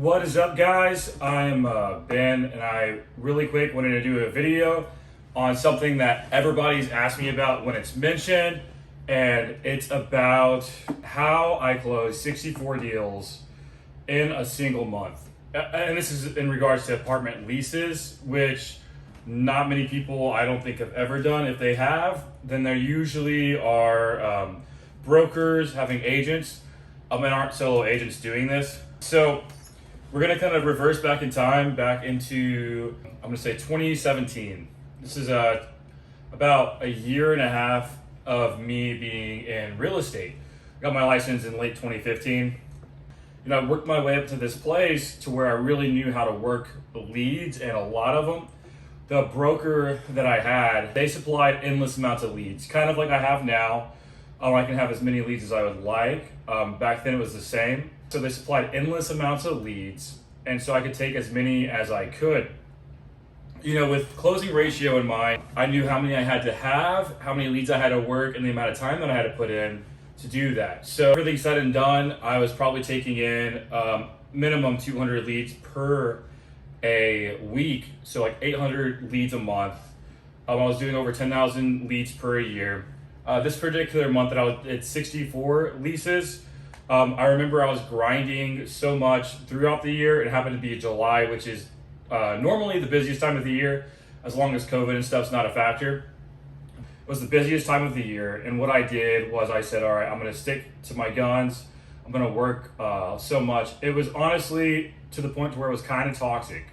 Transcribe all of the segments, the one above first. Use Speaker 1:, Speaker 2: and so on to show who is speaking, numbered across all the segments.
Speaker 1: What is up, guys? I'm Ben, and I really quick wanted to do a video on something that everybody's asked me about when it's mentioned, and it's about how I close 64 deals in a single month. And this is in regards to apartment leases, which not many people I don't think have ever done. If they have, then there usually are brokers having agents, and aren't solo agents doing this. So we're gonna kind of reverse back in time, back into, I'm gonna say 2017. This is about a year and a half of me being in real estate. Got my license in late 2015. You know, I worked my way up to this place to where I really knew how to work leads, and a lot of them, the broker that I had, they supplied endless amounts of leads, kind of like I have now. I can have as many leads as I would like. Back then it was the same. So they supplied endless amounts of leads, and so I could take as many as I could. You know, with closing ratio in mind, I knew how many I had to have, how many leads I had to work, and the amount of time that I had to put in to do that. So everything said and done, I was probably taking in minimum 200 leads per a week, so like 800 leads a month. I was doing over 10,000 leads per year. This particular month that I was at 64 leases, I remember I was grinding so much throughout the year. It happened to be July, which is normally the busiest time of the year, as long as COVID and stuff's not a factor. It was the busiest time of the year, and what I did was I said, all right, I'm gonna stick to my guns. I'm gonna work so much. It was honestly to the point to where it was kind of toxic.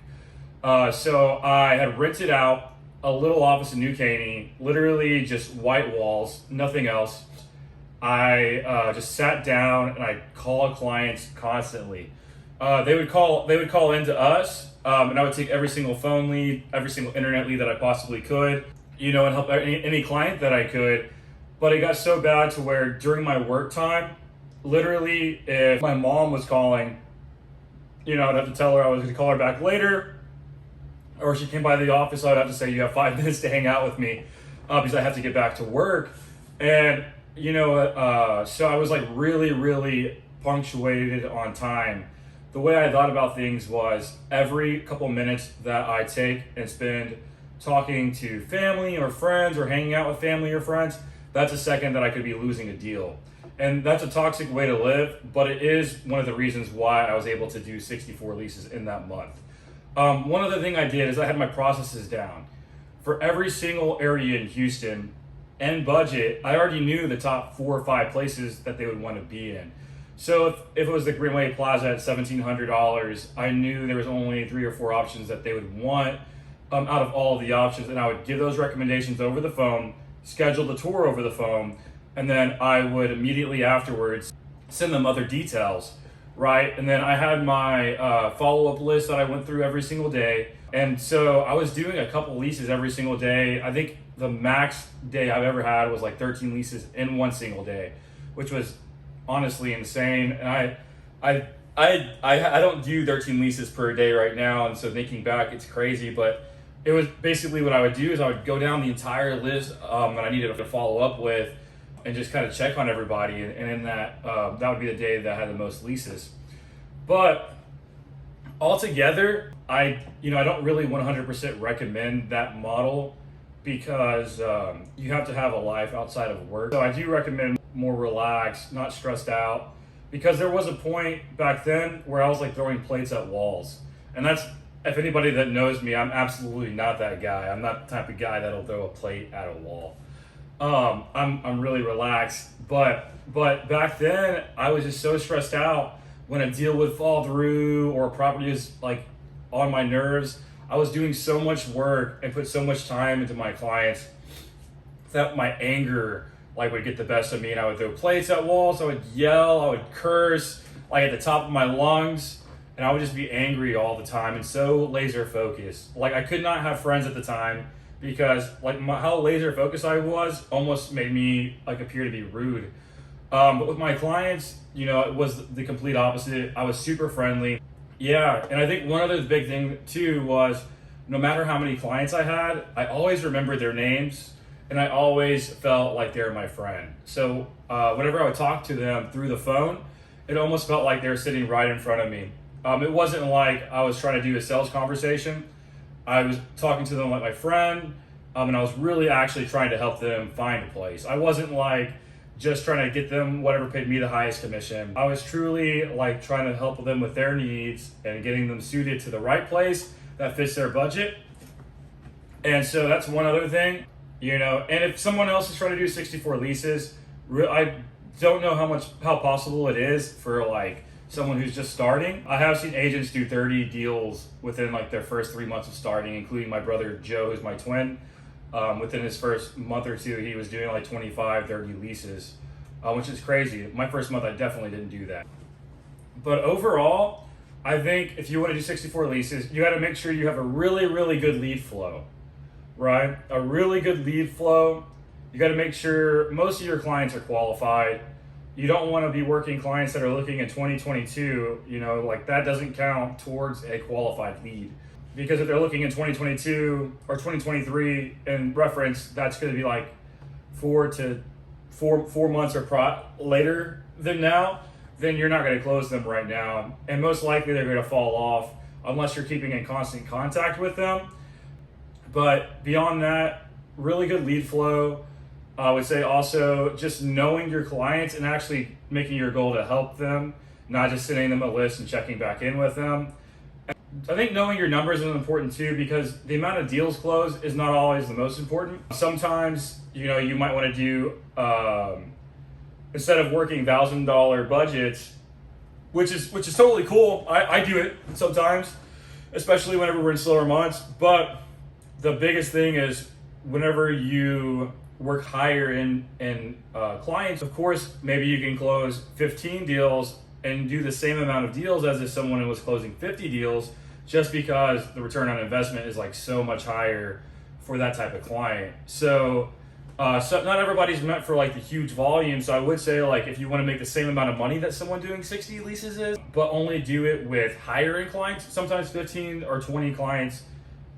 Speaker 1: So I had rented out a little office in New Caney, literally just white walls, nothing else. I just sat down and I called clients constantly. They would call into us, and I would take every single phone lead, every single internet lead that I possibly could, you know, and help any client that I could. But it got so bad to where during my work time, literally, if my mom was calling, you know, I'd have to tell her I was going to call her back later, or she came by the office, I'd have to say, you have 5 minutes to hang out with me, because I have to get back to work. And you know, so I was like really punctuated on time. The way I thought about things was every couple minutes that I take and spend talking to family or friends or hanging out with family or friends, that's a second that I could be losing a deal. And that's a toxic way to live, but it is one of the reasons why I was able to do 64 leases in that month. One other thing I did is I had my processes down. For every single area in Houston and budget, I already knew the top 4 or 5 places that they would want to be in. So if it was the Greenway Plaza at $1,700, I knew there was only 3 or 4 options that they would want out of all of the options, and I would give those recommendations over the phone, schedule the tour over the phone, and then I would immediately afterwards send them other details, right? And then I had my follow-up list that I went through every single day. And so I was doing a couple leases every single day. I think the max day I've ever had was like 13 leases in one single day, which was honestly insane. And I don't do 13 leases per day right now, and so thinking back, it's crazy. But it was basically what I would do is I would go down the entire list that I needed to follow up with, and just kind of check on everybody. And in that, that would be the day that I had the most leases. But altogether, I don't really 100% recommend that model, because you have to have a life outside of work. So I do recommend more relaxed, not stressed out, because there was a point back then where I was like throwing plates at walls. And that's, if anybody that knows me, I'm absolutely not that guy. I'm not the type of guy that'll throw a plate at a wall. I'm really relaxed, but back then I was just so stressed out when a deal would fall through or a property is like on my nerves. I was doing so much work and put so much time into my clients that my anger like would get the best of me, and I would throw plates at walls. I would yell, I would curse like at the top of my lungs, and I would just be angry all the time and so laser focused. Like I could not have friends at the time, because like how laser focused I was almost made me like appear to be rude. But with my clients, you know, it was the complete opposite. I was super friendly. Yeah, and I think one other big thing too was no matter how many clients I had, I always remembered their names, and I always felt like they were my friend. So whenever I would talk to them through the phone, it almost felt like they were sitting right in front of me. It wasn't like I was trying to do a sales conversation. I was talking to them like my friend, and I was really actually trying to help them find a place. I wasn't like just trying to get them whatever paid me the highest commission. I was truly like trying to help them with their needs and getting them suited to the right place that fits their budget. And so that's one other thing, you know. And if someone else is trying to do 64 leases, I don't know how possible it is for like someone who's just starting. I have seen agents do 30 deals within like their first 3 months of starting, including my brother Joe, who's my twin. Within his first month or two, he was doing like 25, 30 leases, which is crazy. My first month, I definitely didn't do that. But overall, I think if you want to do 64 leases, you got to make sure you have a really, really good lead flow, right? A really good lead flow. You got to make sure most of your clients are qualified. You don't want to be working clients that are looking in 2022, you know, like that doesn't count towards a qualified lead. Because if they're looking in 2022 or 2023 in reference, that's going to be like 4 months or later than now, then you're not going to close them right now. And most likely they're going to fall off unless you're keeping in constant contact with them. But beyond that, really good lead flow. I would say also just knowing your clients and actually making your goal to help them, not just sending them a list and checking back in with them. I think knowing your numbers is important too, because the amount of deals closed is not always the most important. Sometimes, you know, you might want to do, instead of working $1,000 budgets, which is totally cool. I do it sometimes, especially whenever we're in slower months. But the biggest thing is whenever you work higher in clients, of course, maybe you can close 15 deals and do the same amount of deals as if someone was closing 50 deals, just because the return on investment is like so much higher for that type of client. So not everybody's meant for like the huge volume. So I would say like if you want to make the same amount of money that someone doing 60 leases is, but only do it with higher end clients, sometimes 15 or 20 clients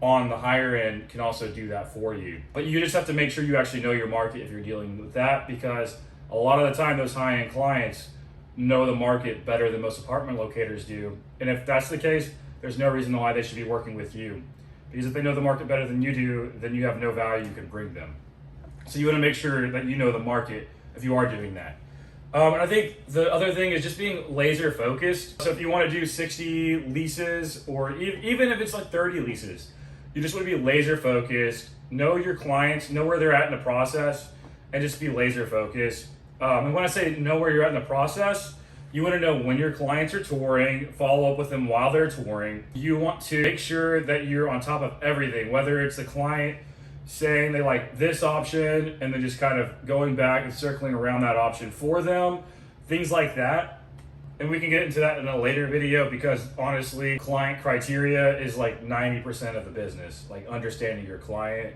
Speaker 1: on the higher end can also do that for you. But you just have to make sure you actually know your market if you're dealing with that, because a lot of the time those high end clients know the market better than most apartment locators do. And if that's the case, there's no reason why they should be working with you. Because if they know the market better than you do, then you have no value you can bring them. So you want to make sure that you know the market if you are doing that. And I think the other thing is just being laser focused. So if you want to do 60 leases, or even if it's like 30 leases, you just want to be laser focused, know your clients, know where they're at in the process, and just be laser focused. And when I say know where you're at in the process, you want to know when your clients are touring, follow up with them while they're touring. You want to make sure that you're on top of everything, whether it's the client saying they like this option and then just kind of going back and circling around that option for them, things like that. And we can get into that in a later video, because honestly, client criteria is like 90% of the business. Like understanding your client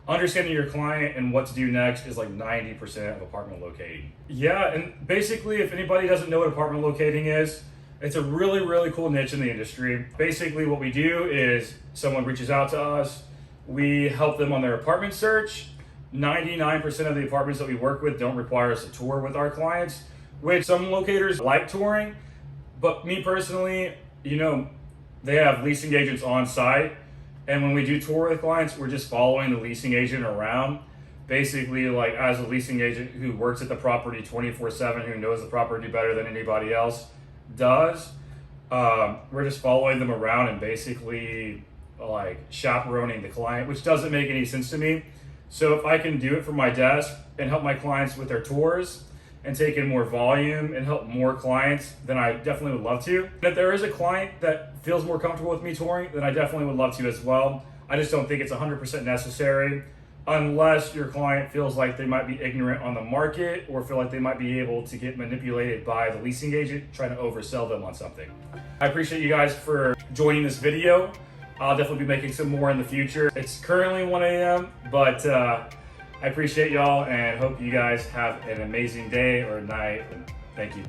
Speaker 1: and what to do next is like 90% of apartment locating. Yeah, and basically if anybody doesn't know what apartment locating is, it's a really, really cool niche in the industry. Basically what we do is someone reaches out to us, we help them on their apartment search. 99% of the apartments that we work with don't require us to tour with our clients, which some locators like touring, but me personally, you know, they have leasing agents on site. And when we do tour with clients, we're just following the leasing agent around. Basically, like as a leasing agent who works at the property 24/7, who knows the property better than anybody else does, we're just following them around and basically like chaperoning the client, which doesn't make any sense to me. So if I can do it from my desk and help my clients with their tours and take in more volume and help more clients, then I definitely would love to. And if there is a client that feels more comfortable with me touring, then I definitely would love to as well. I just don't think it's 100% necessary unless your client feels like they might be ignorant on the market or feel like they might be able to get manipulated by the leasing agent trying to oversell them on something. I appreciate you guys for joining this video. I'll definitely be making some more in the future. It's currently 1 a.m., but I appreciate y'all and hope you guys have an amazing day or night. And thank you.